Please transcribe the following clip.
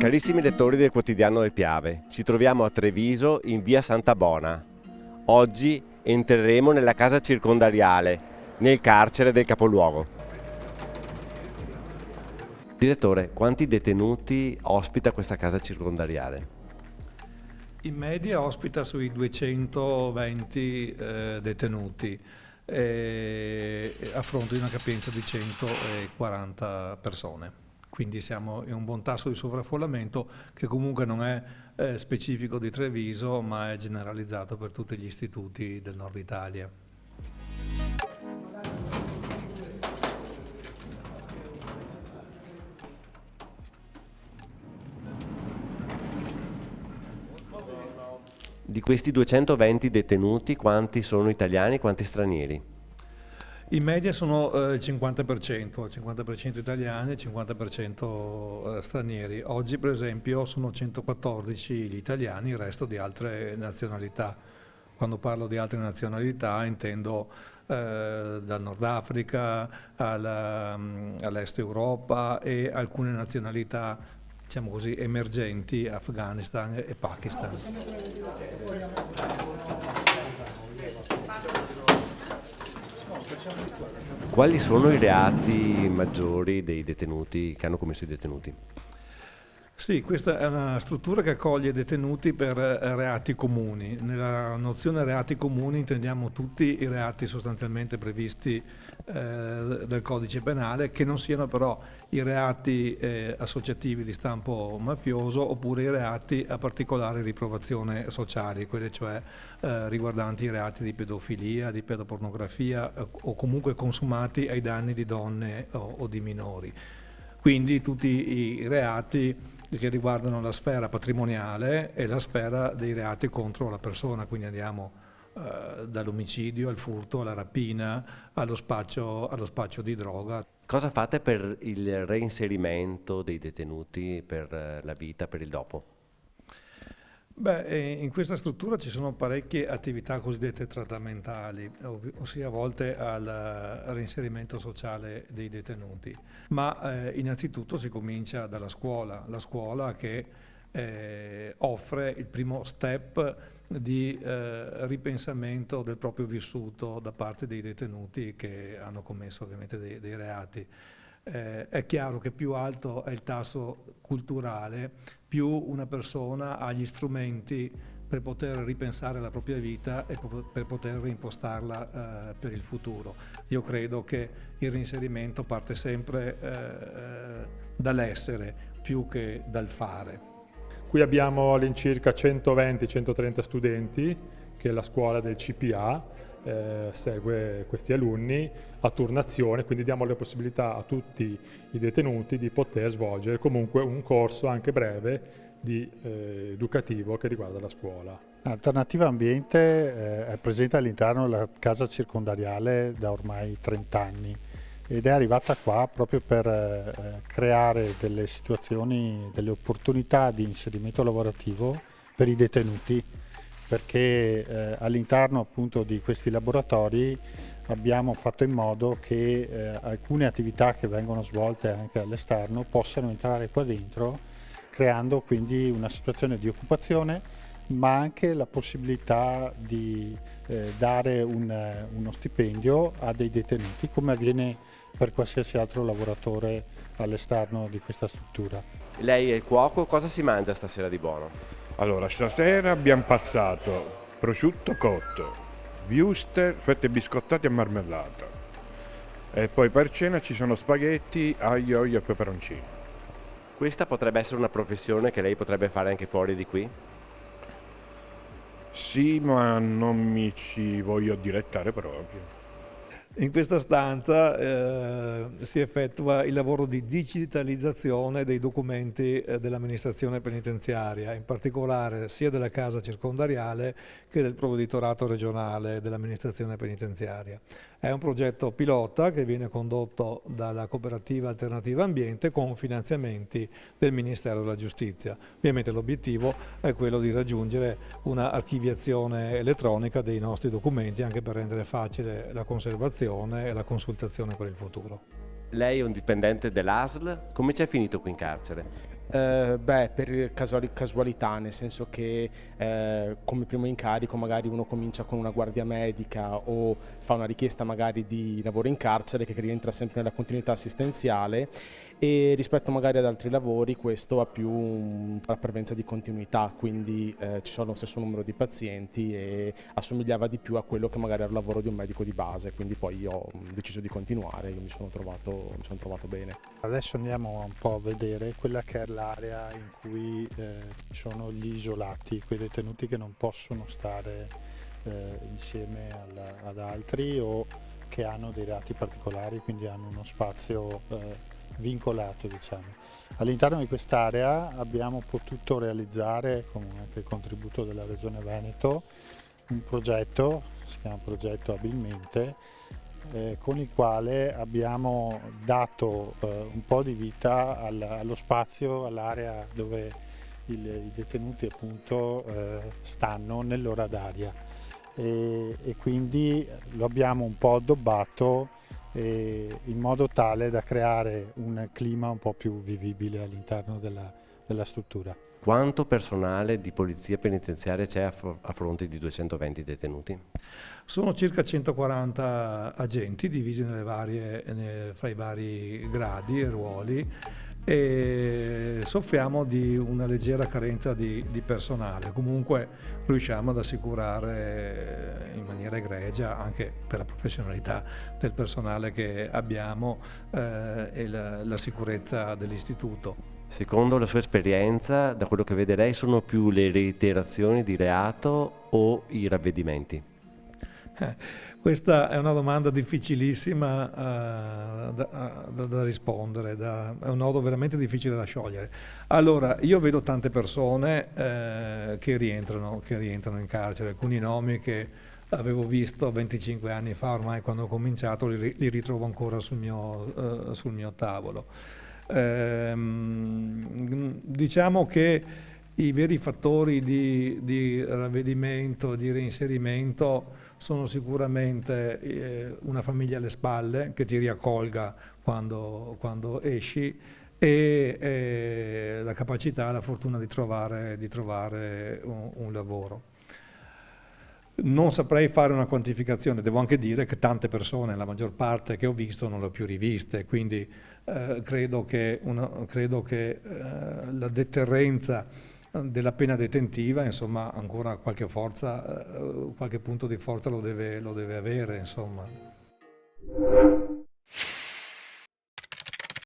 Carissimi lettori del quotidiano del Piave, ci troviamo a Treviso in via Santa Bona. Oggi entreremo nella casa circondariale, nel carcere del capoluogo. Direttore, quanti detenuti ospita questa casa circondariale? In media ospita sui 220 detenuti a fronte di una capienza di 140 persone. Quindi siamo in un buon tasso di sovraffollamento che comunque non è specifico di Treviso, ma è generalizzato per tutti gli istituti del nord Italia. Di questi 220 detenuti, quanti sono italiani, quanti stranieri? In media sono il 50% italiani e il 50% stranieri. Oggi per esempio sono 114 gli italiani, il resto di altre nazionalità. Quando parlo di altre nazionalità intendo dal Nord Africa all'Est Europa e alcune nazionalità, diciamo così, emergenti, Afghanistan e Pakistan. Quali sono i reati maggiori dei detenuti che hanno commesso i detenuti? Sì, questa è una struttura che accoglie detenuti per reati comuni. Nella nozione reati comuni intendiamo tutti i reati sostanzialmente previsti dal codice penale, che non siano però i reati associativi di stampo mafioso oppure i reati a particolare riprovazione sociale, quelli cioè riguardanti i reati di pedofilia, di pedopornografia o comunque consumati ai danni di donne o di minori. Quindi tutti i reati che riguardano la sfera patrimoniale e la sfera dei reati contro la persona, quindi andiamo dall'omicidio al furto, alla rapina, allo spaccio di droga. Cosa fate per il reinserimento dei detenuti per la vita, per il dopo? In questa struttura ci sono parecchie attività cosiddette trattamentali, ossia volte al reinserimento sociale dei detenuti, ma innanzitutto si comincia dalla scuola, la scuola che offre il primo step di ripensamento del proprio vissuto da parte dei detenuti che hanno commesso ovviamente dei reati. È chiaro che più alto è il tasso culturale, più una persona ha gli strumenti per poter ripensare la propria vita e per poter reimpostarla per il futuro. Io credo che il reinserimento parte sempre dall'essere più che dal fare. Qui abbiamo all'incirca 120-130 studenti che la scuola del CPA segue questi alunni a turnazione, quindi diamo la possibilità a tutti i detenuti di poter svolgere comunque un corso anche breve educativo che riguarda la scuola. Alternativa Ambiente è presente all'interno della casa circondariale da ormai 30 anni ed è arrivata qua proprio per creare delle situazioni, delle opportunità di inserimento lavorativo per i detenuti, perché all'interno appunto di questi laboratori abbiamo fatto in modo che alcune attività che vengono svolte anche all'esterno possano entrare qua dentro, creando quindi una situazione di occupazione, ma anche la possibilità di dare uno stipendio a dei detenuti, come avviene per qualsiasi altro lavoratore all'esterno di questa struttura. Lei è il cuoco, cosa si mangia stasera di buono? Allora, stasera abbiamo passato prosciutto cotto, wurstel, fette biscottate e marmellata. E poi per cena ci sono spaghetti, aglio, olio e peperoncini. Questa potrebbe essere una professione che lei potrebbe fare anche fuori di qui? Sì, ma non mi ci voglio dilettare proprio. In questa stanza si effettua il lavoro di digitalizzazione dei documenti dell'amministrazione penitenziaria, in particolare sia della casa circondariale che del provveditorato regionale dell'amministrazione penitenziaria. È un progetto pilota che viene condotto dalla cooperativa Alternativa Ambiente con finanziamenti del Ministero della Giustizia. Ovviamente l'obiettivo è quello di raggiungere una archiviazione elettronica dei nostri documenti anche per rendere facile la conservazione e la consultazione per il futuro. Lei è un dipendente dell'ASL, come ci è finito qui in carcere? Per casualità, nel senso che come primo incarico magari uno comincia con una guardia medica o fa una richiesta magari di lavoro in carcere che rientra sempre nella continuità assistenziale, e rispetto magari ad altri lavori questo ha più una prevalenza di continuità, quindi ci sono lo stesso numero di pazienti e assomigliava di più a quello che magari era il lavoro di un medico di base, quindi poi ho deciso di continuare, io mi sono trovato bene. Adesso andiamo un po' a vedere quella che è l'area in cui ci sono gli isolati, quei detenuti che non possono stare insieme ad altri o che hanno dei reati particolari, quindi hanno uno spazio vincolato, diciamo. All'interno di quest'area abbiamo potuto realizzare, con anche il contributo della Regione Veneto, un progetto, si chiama progetto Abilmente, con il quale abbiamo dato un po' di vita allo spazio, all'area dove i detenuti appunto stanno nell'ora d'aria, e quindi lo abbiamo un po' addobbato in modo tale da creare un clima un po' più vivibile all'interno della struttura. Quanto personale di polizia penitenziaria c'è a fronte di 220 detenuti? Sono circa 140 agenti divisi fra i vari gradi e ruoli, e soffriamo di una leggera carenza di personale. Comunque riusciamo ad assicurare in maniera egregia, anche per la professionalità del personale che abbiamo, e la sicurezza dell'istituto. Secondo la sua esperienza, da quello che vede lei, sono più le reiterazioni di reato o i ravvedimenti? Questa è una domanda difficilissima da rispondere, è un nodo veramente difficile da sciogliere. Allora, io vedo tante persone che rientrano in carcere, alcuni nomi che avevo visto 25 anni fa, ormai quando ho cominciato li ritrovo ancora sul mio tavolo. Diciamo che i veri fattori di ravvedimento, di reinserimento sono sicuramente una famiglia alle spalle che ti riaccolga quando esci, e la capacità, la fortuna di trovare un lavoro. Non saprei fare una quantificazione, devo anche dire che tante persone, la maggior parte che ho visto, non le ho più riviste, quindi credo che la deterrenza della pena detentiva, insomma, ancora qualche punto di forza lo deve avere, insomma.